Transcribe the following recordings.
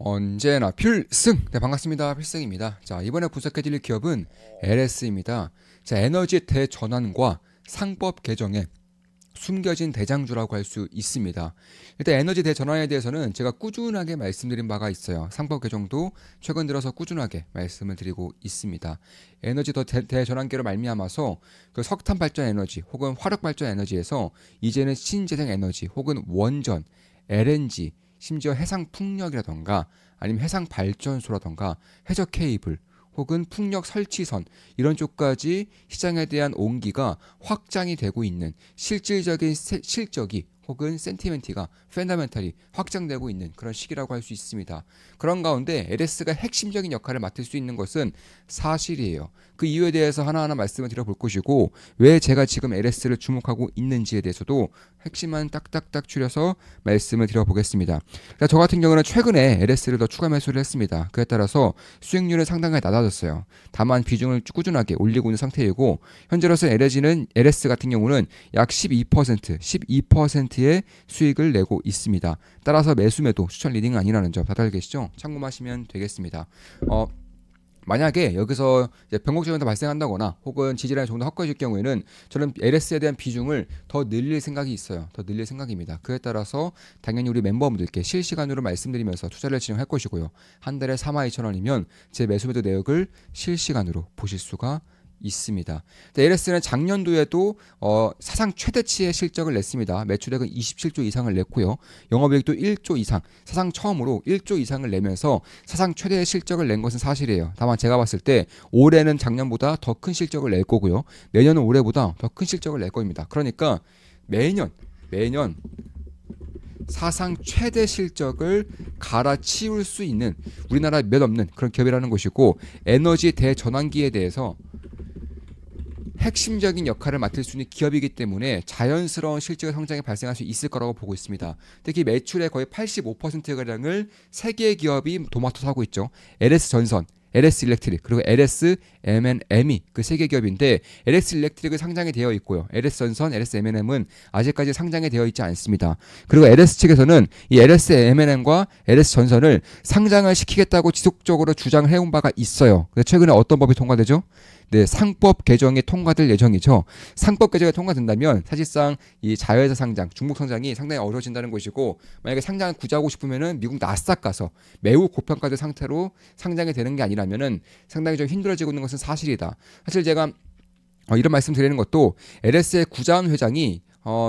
언제나 필승! 네, 반갑습니다. 필승입니다. 자, 이번에 분석해드릴 기업은 LS입니다. 자, 에너지 대전환과 상법 개정에 숨겨진 대장주라고 할 수 있습니다. 일단 에너지 대전환에 대해서는 제가 꾸준하게 말씀드린 바가 있어요. 상법 개정도 최근 들어서 꾸준하게 말씀을 드리고 있습니다. 에너지 대전환계로 말미암아서 그 석탄 발전 에너지 혹은 화력 발전 에너지에서 이제는 신재생 에너지 혹은 원전, LNG, 심지어 해상 풍력이라던가 아니면 해상 발전소라던가 해저 케이블 혹은 풍력 설치선 이런 쪽까지 시장에 대한 온기가 확장이 되고 있는 실질적인 실적이 혹은 센티멘티가 펀더멘탈이 확장되고 있는 그런 시기라고 할 수 있습니다. 그런 가운데 LS가 핵심적인 역할을 맡을 수 있는 것은 사실이에요. 그 이유에 대해서 하나하나 말씀을 드려볼 것이고 왜 제가 지금 LS를 주목하고 있는지에 대해서도 핵심만 딱딱딱 추려서 말씀을 드려보겠습니다. 그러니까 저 같은 경우는 최근에 LS를 더 추가 매수를 했습니다. 그에 따라서 수익률은 상당히 낮아졌어요. 다만 비중을 꾸준하게 올리고 있는 상태이고 현재로서 LS 같은 경우는 약 12%의 수익을 내고 있습니다. 따라서 매수매도 추천 리딩은 아니라는 점 다들 계시죠? 참고하시면 되겠습니다. 만약에 여기서 변곡점이 발생한다거나 혹은 지지라인이 조금 더 헛거질 경우에는 저는 LS에 대한 비중을 더 늘릴 생각이 있어요. 더 늘릴 생각입니다. 그에 따라서 당연히 우리 멤버분들께 실시간으로 말씀드리면서 투자를 진행할 것이고요. 한 달에 42,000원이면 제 매수매도 내역을 실시간으로 보실 수가 있습니다. LS는 작년도에도 사상 최대치의 실적을 냈습니다. 매출액은 27조 이상을 냈고요. 영업이익도 1조 이상, 사상 처음으로 1조 이상을 내면서 사상 최대의 실적을 낸 것은 사실이에요. 다만 제가 봤을 때 올해는 작년보다 더 큰 실적을 낼 거고요. 내년은 올해보다 더 큰 실적을 낼 겁니다. 그러니까 매년 사상 최대 실적을 갈아치울 수 있는 우리나라에 몇 없는 그런 기업이라는 것이고 에너지 대전환기에 대해서 핵심적인 역할을 맡을 수 있는 기업이기 때문에 자연스러운 실적 성장이 발생할 수 있을 거라고 보고 있습니다. 특히 매출의 거의 85%가량을 세 개의 기업이 도맡아서 하고 있죠. LS전선, LS일렉트릭 그리고 LSM&M이 그 세 개 기업인데 LS일렉트릭은 상장이 되어 있고요. LS전선, LSM&M은 아직까지 상장이 되어 있지 않습니다. 그리고 LS 측에서는 이 LSM&M과 LS전선을 상장을 시키겠다고 지속적으로 주장을 해온 바가 있어요. 근데 최근에 어떤 법이 통과되죠? 네, 상법 개정이 통과될 예정이죠. 상법 개정이 통과된다면 사실상 이 자회사 상장, 중복 상장이 상당히 어려워진다는 것이고 만약에 상장을 구제하고 싶으면은 미국 나스닥 가서 매우 고평가된 상태로 상장이 되는 게 아니라면은 상당히 좀 힘들어지고 있는 것은 사실이다. 사실 제가 이런 말씀 드리는 것도 LS의 구자원 회장이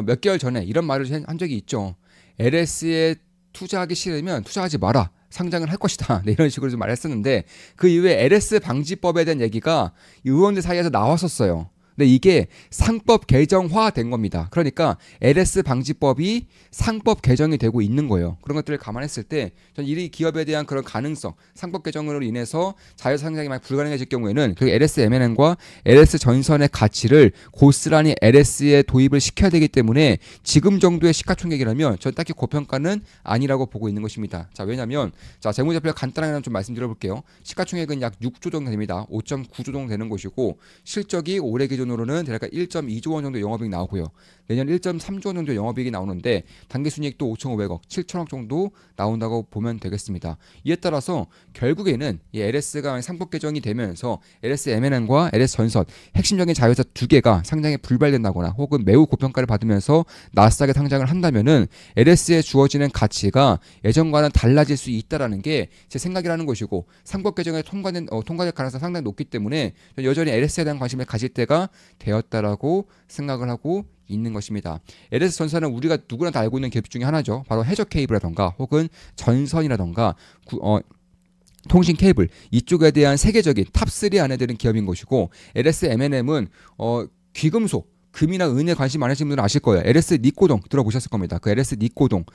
몇 개월 전에 이런 말을 한 적이 있죠. LS에 투자하기 싫으면 투자하지 마라. 상장을 할 것이다. 네, 이런 식으로 좀 말했었는데 그 이후에 LS 방지법에 대한 얘기가 의원들 사이에서 나왔었어요. 근데 이게 상법 개정화된 겁니다. 그러니까 LS 방지법이 상법 개정이 되고 있는 거예요. 그런 것들을 감안했을 때 전 이 기업에 대한 그런 가능성, 상법 개정으로 인해서 자회사 상장이 만약 불가능해질 경우에는 그 LSM&M과 LS전선의 가치를 고스란히 LS에 도입을 시켜야 되기 때문에 지금 정도의 시가총액이라면 전 딱히 고평가는 아니라고 보고 있는 것입니다. 자, 왜냐면 재무제표를 간단하게 좀 말씀드려볼게요. 시가총액은 약 6조 정도 됩니다. 5.9조 정도 되는 것이고 실적이 올해 기준으로는 대략 1.2조 원 정도 영업이익 나오고요. 내년 1.3조 원 정도 영업이익이 나오는데 단기순이익도 5,500억, 7천억 정도 나온다고 보면 되겠습니다. 이에 따라서 결국에는 이 LS가 상법 개정이 되면서 LSM&M과 LS전선 핵심적인 자회사 두 개가 상장에 불발된다거나 혹은 매우 고평가를 받으면서 나스닥에 상장을 한다면은 LS에 주어지는 가치가 예전과는 달라질 수 있다라는 게 제 생각이라는 것이고 상법 개정에 통과될 가능성이 상당히 높기 때문에 여전히 LS에 대한 관심을 가질 때가 되었다라고 생각을 하고 있는 것입니다. LS전선은 우리가 누구나 다 알고 있는 기업 중에 하나죠. 바로 해저 케이블이라던가 혹은 전선이라던가 통신 케이블 이쪽에 대한 세계적인 탑3 안에 드는 기업인 것이고 LSM&M은 귀금속 금이나 은에 관심 많으신 분들은 아실 거예요. LS 니코동 들어보셨을 겁니다. 그 LS 니코동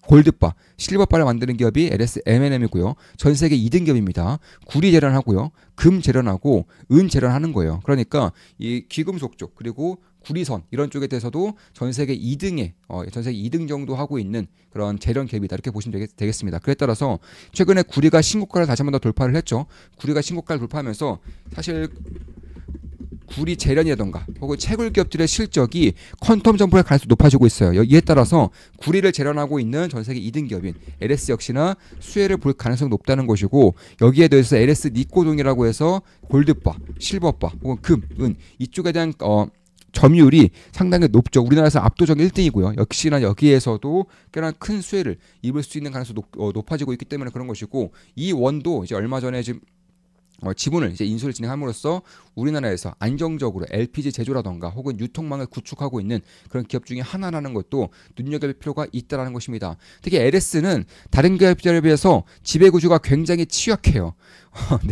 골드바, 실버바를 만드는 기업이 LSM&M이고요. 전 세계 2등 기업입니다. 구리 재련하고요. 금 재련하고 은 재련하는 거예요. 그러니까 이 귀금속 쪽 그리고 구리선 이런 쪽에 대해서도 전 세계 2등 정도 하고 있는 그런 재련 기업이다 이렇게 보시면 되겠습니다. 그에 따라서 최근에 구리가 신고가를 다시 한 번 더 돌파를 했죠. 구리가 신고가를 돌파하면서 사실 구리 재련이라던가 혹은 채굴 기업들의 실적이 퀀텀 점프할 가능성이 높아지고 있어요. 이에 따라서 구리를 재련하고 있는 전 세계 2등 기업인 LS 역시나 수혜를 볼 가능성이 높다는 것이고, 여기에 대해서 LS 니코동이라고 해서 골드바, 실버바 혹은 금, 은 이쪽에 대한 점유율이 상당히 높죠. 우리나라에서 압도적 1등이고요. 역시나 여기에서도 꽤나 큰 수혜를 입을 수 있는 가능성이 높아지고 있기 때문에 그런 것이고, 이 원도 이제 얼마 전에 지금 지분을 이제 인수를 진행함으로써 우리나라에서 안정적으로 LPG 제조라던가 혹은 유통망을 구축하고 있는 그런 기업 중에 하나라는 것도 눈여겨볼 필요가 있다라는 것입니다. 특히 LS는 다른 기업들에 비해서 지배구조가 굉장히 취약해요.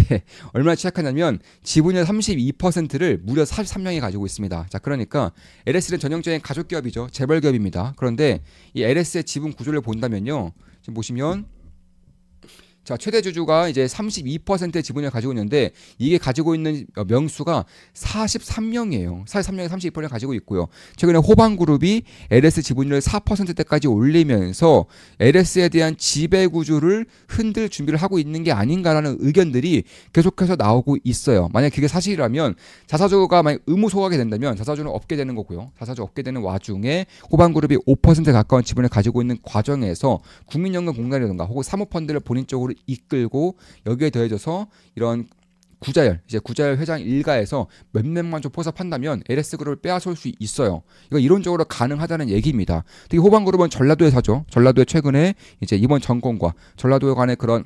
네, 얼마나 취약하냐면 지분율 32%를 무려 43명이 가지고 있습니다. 자, 그러니까 LS는 전형적인 가족 기업이죠. 재벌 기업입니다. 그런데 이 LS의 지분 구조를 본다면요, 지금 보시면. 자, 최대 주주가 이제 32%의 지분을 가지고 있는데, 이게 가지고 있는 명수가 43명이에요. 43명이 32%를 가지고 있고요. 최근에 호방그룹이 LS 지분율을 4%대까지 올리면서 LS에 대한 지배 구조를 흔들 준비를 하고 있는 게 아닌가라는 의견들이 계속해서 나오고 있어요. 만약 그게 사실이라면 자사주가 만약 의무소각이 된다면 자사주는 없게 되는 거고요. 자사주 없게 되는 와중에 호방그룹이 5%에 가까운 지분을 가지고 있는 과정에서 국민연금공단이라든가 혹은 사모펀드를 본인 쪽으로 이끌고, 여기에 더해져서 이런 구자열 회장 일가에서 몇몇만 좀 포섭한다면 LS 그룹을 빼앗을 수 있어요. 이거 이론적으로 가능하다는 얘기입니다. 특히 호방그룹은 전라도에 사죠. 전라도에 최근에 이제 이번 정권과 전라도에 관한 그런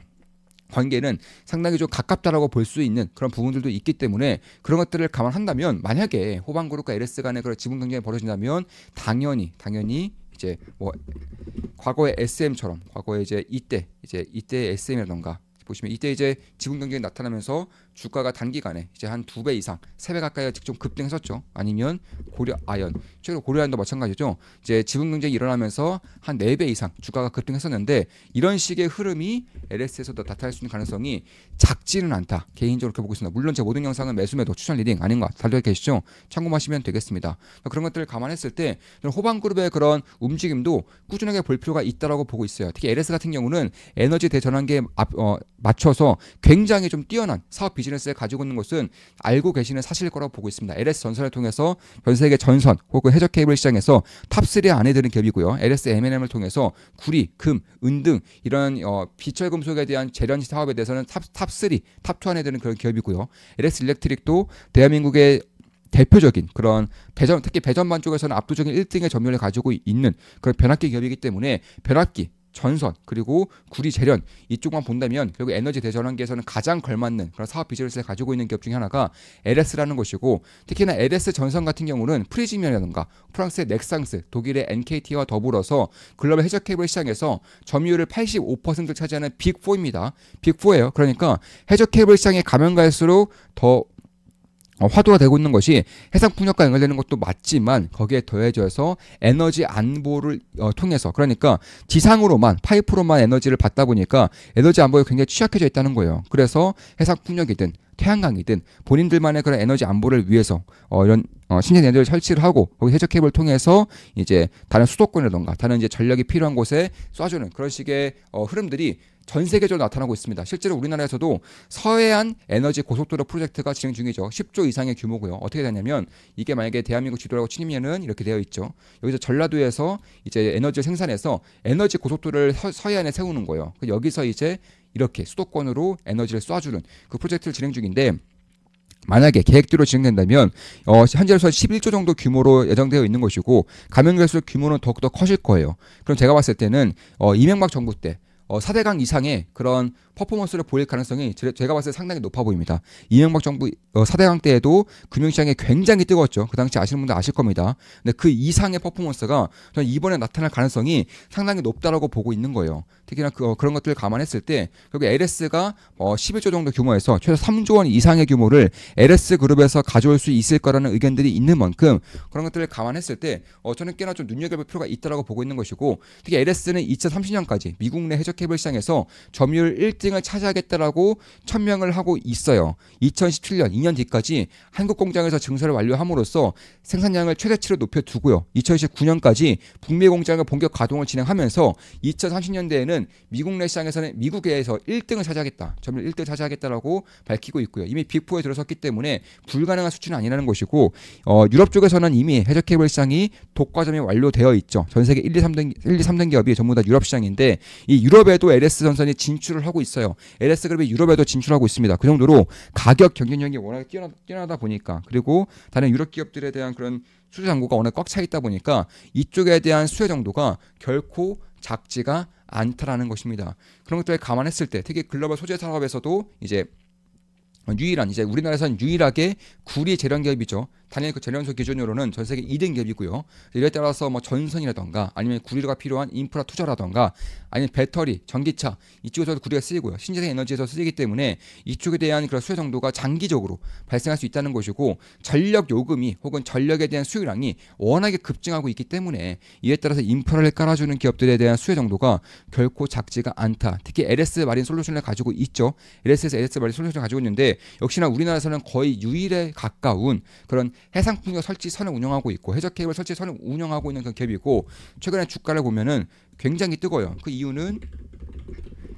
관계는 상당히 좀 가깝다라고 볼 수 있는 그런 부분들도 있기 때문에, 그런 것들을 감안한다면 만약에 호방그룹과 LS 간의 그런 지분 경쟁이 벌어진다면 당연히 이제 뭐 과거의 SM처럼, 과거에 이제 이때 SM이라던가 보시면 이때 이제 지분 경쟁이 나타나면서 주가가 단기간에 이제 한 2배 이상, 3배 가까이 직접 급등했었죠. 아니면 고려아연, 최근 고려아연도 마찬가지죠. 이제 지분 경쟁이 일어나면서 한 4배 이상 주가가 급등했었는데, 이런 식의 흐름이 LS에서도 나타날 수 있는 가능성이 작지는 않다. 개인적으로 그렇게 보고 있습니다. 물론 제 모든 영상은 매수매도 추천 리딩 아닌 거 다들 계시죠? 참고하시면 되겠습니다. 그런 것들을 감안했을 때 호방그룹의 그런 움직임도 꾸준하게 볼 필요가 있다라고 보고 있어요. 특히 LS 같은 경우는 에너지 대전환기에 맞춰서 굉장히 좀 뛰어난 사업 비즈니스를 가지고 있는 것은 알고 계시는 사실일 거라고 보고 있습니다. LS 전선을 통해서 전 세계 전선 혹은 해적 케이블 시장에서 탑3 안에 드는 기업이고요. LS M&M을 통해서 구리, 금, 은 등 이런 비철 금속에 대한 재련 사업에 대해서는 탑3, 탑2 안에 드는 그런 기업이고요. LS 일렉트릭도 대한민국의 대표적인 그런 배전, 특히 배전반 쪽에서는 압도적인 1등의 점유율을 가지고 있는 그런 변압기 기업이기 때문에 변압기, 전선, 그리고 구리 재련 이쪽만 본다면 결국 에너지 대전환기에서는 가장 걸맞는 그런 사업 비즈니스를 가지고 있는 기업 중에 하나가 LS라는 것이고, 특히나 LS 전선 같은 경우는 프리즘이라든가 프랑스의 넥상스, 독일의 NKT와 더불어서 글로벌 해적 케이블 시장에서 점유율을 85%를 차지하는 빅4입니다. 빅4예요. 그러니까 해적 케이블 시장에 가면 갈수록 더 화두가 되고 있는 것이 해상풍력과 연결되는 것도 맞지만, 거기에 더해져서 에너지 안보를 통해서, 그러니까 지상으로만 파이프로만 에너지를 받다 보니까 에너지 안보에 굉장히 취약해져 있다는 거예요. 그래서 해상풍력이든 태양광이든 본인들만의 그런 에너지 안보를 위해서 이런 신재생 에너지를 설치를 하고, 거기 해적 케이블을 통해서 이제 다른 수도권이라던가 다른 이제 전력이 필요한 곳에 쏴주는 그런 식의 흐름들이 전 세계적으로 나타나고 있습니다. 실제로 우리나라에서도 서해안 에너지 고속도로 프로젝트가 진행 중이죠. 10조 이상의 규모고요. 어떻게 되냐면, 이게 만약에 대한민국 지도라고 치면은 이렇게 되어 있죠. 여기서 전라도에서 이제 에너지를 생산해서 에너지 고속도로를 서해안에 세우는 거예요. 여기서 이제 이렇게 수도권으로 에너지를 쏴주는 그 프로젝트를 진행 중인데, 만약에 계획대로 진행된다면 현재로서 11조 정도 규모로 예정되어 있는 것이고, 가면 갈수록 규모는 더욱더 커질 거예요. 그럼 제가 봤을 때는 이명박 정부 때 4대강 이상의 그런 퍼포먼스를 보일 가능성이 제가 봤을 때 상당히 높아 보입니다. 이명박 정부 4대강 때에도 금융시장이 굉장히 뜨거웠죠. 그 당시 아시는 분들 아실 겁니다. 근데 그 이상의 퍼포먼스가 저는 이번에 나타날 가능성이 상당히 높다라고 보고 있는 거예요. 특히나 그런 것들을 감안했을 때 결국 LS가 11조 정도 규모에서 최소 3조 원 이상의 규모를 LS 그룹에서 가져올 수 있을 거라는 의견들이 있는 만큼, 그런 것들을 감안했을 때 저는 꽤나 좀 눈여겨볼 필요가 있다라고 보고 있는 것이고, 특히 LS는 2030년까지 미국 내 해적 케이블 시장에서 점유율 1등을 차지하겠다라고 천명을 하고 있어요. 2017년 2년 뒤까지 한국 공장에서 증설을 완료함으로써 생산량을 최대치로 높여두고요. 2019년까지 북미 공장을 본격 가동을 진행하면서 2030년대에는 미국 내 시장에서는 미국에서 1등을 차지하겠다. 점유율 1등 차지하겠다라고 밝히고 있고요. 이미 빅4에 들어섰기 때문에 불가능한 수준은 아니라는 것이고 유럽 쪽에서는 이미 해저 케이블 시장이 독과점이 완료되어 있죠. 전 세계 1, 2, 3등 기업이 전부 다 유럽 시장인데 이 유럽에도 LS 전선이 진출을 하고 있어요. LS 그룹이 유럽에도 진출하고 있습니다. 그 정도로 가격 경쟁력이 워낙에 뛰어나다 보니까 그리고 다른 유럽 기업들에 대한 그런 수주 잔고가 워낙 꽉 차 있다 보니까 이쪽에 대한 수혜 정도가 결코 작지가 않다라는 것입니다. 그런 것들을 감안했을 때 특히 글로벌 소재 산업에서도 이제 우리나라에서는 유일하게 구리 제련 기업이죠. 단일 그 제련소 기준으로는 전 세계 2등 기업이고요. 이에 따라서 뭐 전선이라던가 아니면 구리가 필요한 인프라 투자라던가 아니면 배터리, 전기차 이쪽에서도 구리가 쓰이고요. 신재생 에너지에서 쓰이기 때문에 이쪽에 대한 그런 수요 정도가 장기적으로 발생할 수 있다는 것이고 전력 요금이 혹은 전력에 대한 수요량이 워낙에 급증하고 있기 때문에 이에 따라서 인프라를 깔아주는 기업들에 대한 수요 정도가 결코 작지가 않다. 특히 LS 마린 솔루션을 가지고 있죠. LS에서 LS 마린 솔루션을 가지고 있는데 역시나 우리나라에서는 거의 유일에 가까운 그런 해상풍력 설치선을 운영하고 있고 해저 케이블 설치선을 운영하고 있는 그 기업이고 최근에 주가를 보면은 굉장히 뜨거워요. 그 이유는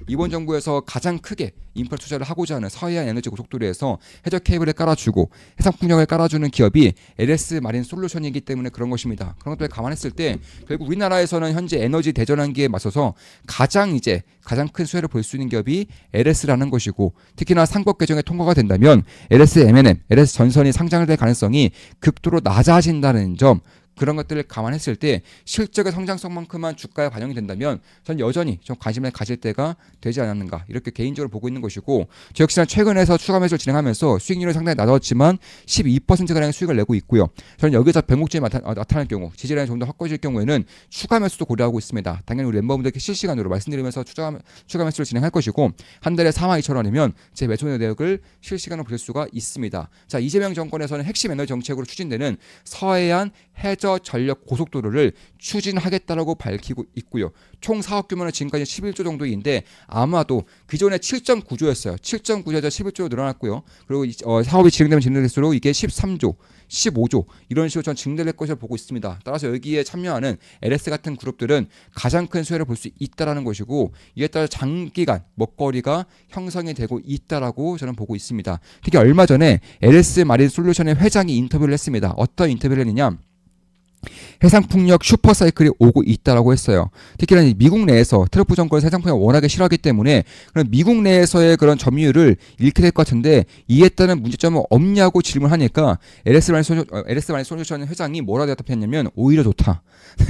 이번 정부에서 가장 크게 인프라 투자를 하고자 하는 서해안 에너지 고속도로에서 해저 케이블을 깔아주고 해상풍력을 깔아주는 기업이 LS 마린 솔루션이기 때문에 그런 것입니다. 그런 것들을 감안했을 때 결국 우리나라에서는 현재 에너지 대전환기에 맞서서 가장 큰 수혜를 볼 수 있는 기업이 LS라는 것이고 특히나 상법 개정에 통과가 된다면 LS M&M, LS 전선이 상장될 가능성이 극도로 낮아진다는 점 그런 것들을 감안했을 때 실적의 성장성만큼만 주가에 반영이 된다면 전 여전히 좀 관심을 가질 때가 되지 않았는가 이렇게 개인적으로 보고 있는 것이고 저 역시나 최근에서 추가 매수를 진행하면서 수익률이 상당히 낮았지만 12%가량의 수익을 내고 있고요. 저는 여기서 변곡점이 나타날 경우 지지라인이 좀 더 확고해질 경우에는 추가 매수도 고려하고 있습니다. 당연히 우리 멤버분들께 실시간으로 말씀드리면서 추가 매수를 진행할 것이고 한 달에 42,000원이면 제 매수 내역을 실시간으로 보실 수가 있습니다. 자, 이재명 정권에서는 핵심 에너지 정책으로 추진되는 서해안 해저 전력 고속도로를 추진하겠다라고 밝히고 있고요. 총 사업 규모는 지금까지 11조 정도인데 아마도 기존에 7.9조였어요. 7.9조에서 11조로 늘어났고요. 그리고 사업이 진행되면 진행될수록 이게 13조, 15조 이런 식으로 전 증대될 것이라고 보고 있습니다. 따라서 여기에 참여하는 LS 같은 그룹들은 가장 큰 수혜를 볼 수 있다라는 것이고 이에 따라 장기간 먹거리가 형성이 되고 있다라고 저는 보고 있습니다. 특히 얼마 전에 LS 마린 솔루션의 회장이 인터뷰를 했습니다. 어떤 인터뷰를 했느냐? 해상풍력 슈퍼사이클이 오고 있다라고 했어요. 특히나 미국 내에서 트럼프 정권에서 해상풍력 워낙에 싫어하기 때문에 그런 미국 내에서의 그런 점유율을 잃게 될 것 같은데 이에 따른 문제점은 없냐고 질문하니까 LS 마린 솔루션 회장이 뭐라 대답했냐면 오히려 좋다.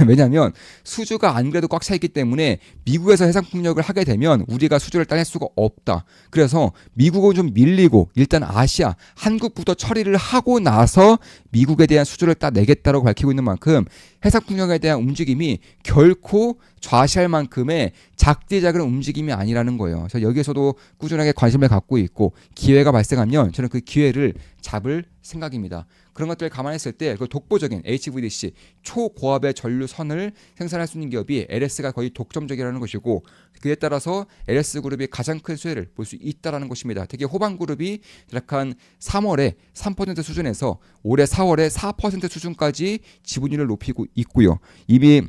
왜냐하면 수주가 안 그래도 꽉 차 있기 때문에 미국에서 해상풍력을 하게 되면 우리가 수주를 따낼 수가 없다. 그래서 미국은 좀 밀리고 일단 아시아, 한국부터 처리를 하고 나서 미국에 대한 수주를 따내겠다라고 밝히고 있는 만큼 해상풍력에 대한 움직임이 결코 좌시할 만큼의 작디작은 움직임이 아니라는 거예요. 그래서 여기에서도 꾸준하게 관심을 갖고 있고 기회가 발생하면 저는 그 기회를 잡을 생각입니다. 그런 것들을 감안했을 때 그 독보적인 HVDC 초고압의 전류선을 생산할 수 있는 기업이 LS가 거의 독점적이라는 것이고 그에 따라서 LS그룹이 가장 큰 수혜를 볼 수 있다는 것입니다. 특히 호반그룹이 약한 3월에 3% 수준에서 올해 4월에 4% 수준까지 지분율을 높이고 있고요. 이미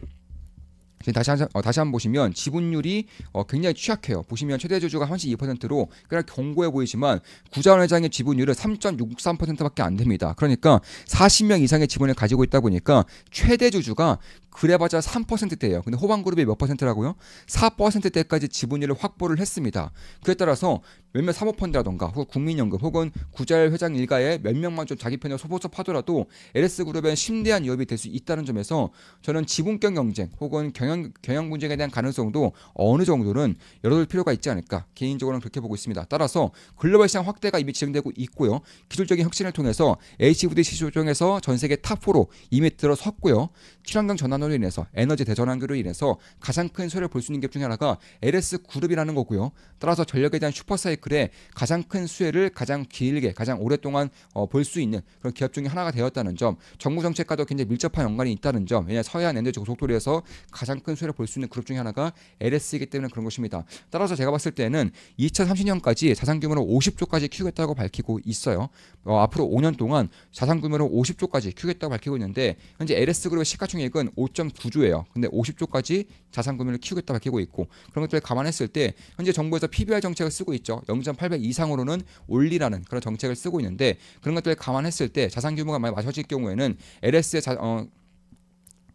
다시 한번 보시면 지분율이 굉장히 취약해요. 보시면 최대 주주가 32%로 꽤나 견고해 보이지만 구자원 회장의 지분율은 3.63%밖에 안 됩니다. 그러니까 40명 이상의 지분을 가지고 있다 보니까 최대 주주가 그래봤자 3%대예요. 근데 호반그룹이 몇 퍼센트라고요? 4%대까지 지분율을 확보를 했습니다. 그에 따라서 몇몇 사모펀드라던가 혹은 국민연금 혹은 구자열 회장 일가의 몇 명만 좀 자기 편에 소속하더라도 LS그룹의 심대한 위협이 될 수 있다는 점에서 저는 지분권 경쟁 혹은 경영 분쟁에 대한 가능성도 어느 정도는 열어둘 필요가 있지 않을까 개인적으로는 그렇게 보고 있습니다. 따라서 글로벌 시장 확대가 이미 진행되고 있고요. 기술적인 혁신을 통해서 HVDC 시장에서 전 세계 탑4로 이미 들어섰고요. 친환경 전환으로 대전환으로 인해서 에너지 대전환으로 인해서 가장 큰 수혜를 볼 수 있는 기업 중에 하나가 LS 그룹이라는 거고요. 따라서 전력에 대한 슈퍼사이클에 가장 큰 수혜를 가장 길게 가장 오랫동안 볼 수 있는 그런 기업 중에 하나가 되었다는 점, 정부 정책과도 굉장히 밀접한 연관이 있다는 점, 왜냐 서해안 에너지 고속도로에서 가장 큰 수혜를 볼 수 있는 그룹 중에 하나가 LS이기 때문에 그런 것입니다. 따라서 제가 봤을 때는 2030년까지 자산 규모를 50조까지 키우겠다고 밝히고 있어요. 앞으로 5년 동안 자산 규모를 50조까지 키우겠다고 밝히고 있는데 현재 LS그룹의 시가총액은 5.9조예요. 근데 50조까지 자산 규모를 키우겠다고 밝히고 있고 그런 것들을 감안했을 때 현재 정부에서 PBR 정책을 쓰고 있죠. 0.8배 이상으로는 올리라는 그런 정책을 쓰고 있는데 그런 것들을 감안했을 때 자산 규모가 많이 맞춰질 경우에는 LS의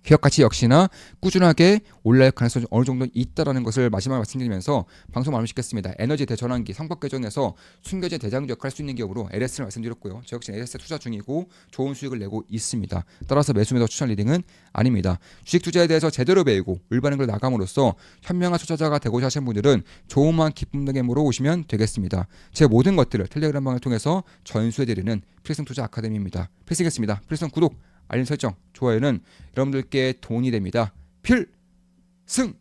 기업 가치 역시나 꾸준하게 올라갈 가능성이 어느 정도 있다라는 것을 마지막에 말씀드리면서 방송 마무리 짓겠습니다. 에너지 대전환기 성법 개정에서 숨겨진 대장주 역할을 할 수 있는 기업으로 LS를 말씀드렸고요. 저 역시 LS에 투자 중이고 좋은 수익을 내고 있습니다. 따라서 매수 매도 추천 리딩은 아닙니다. 주식 투자에 대해서 제대로 배우고 올바른 걸 나감으로써 현명한 투자자가 되고자 하시는 분들은 조그만 기쁨 등에 물어보시면 되겠습니다. 제 모든 것들을 텔레그램 방을 통해서 전수해드리는 필승 투자 아카데미입니다. 필승했습니다. 필승 구독 알림 설정, 좋아요는 여러분들께 도움이 됩니다. 필승!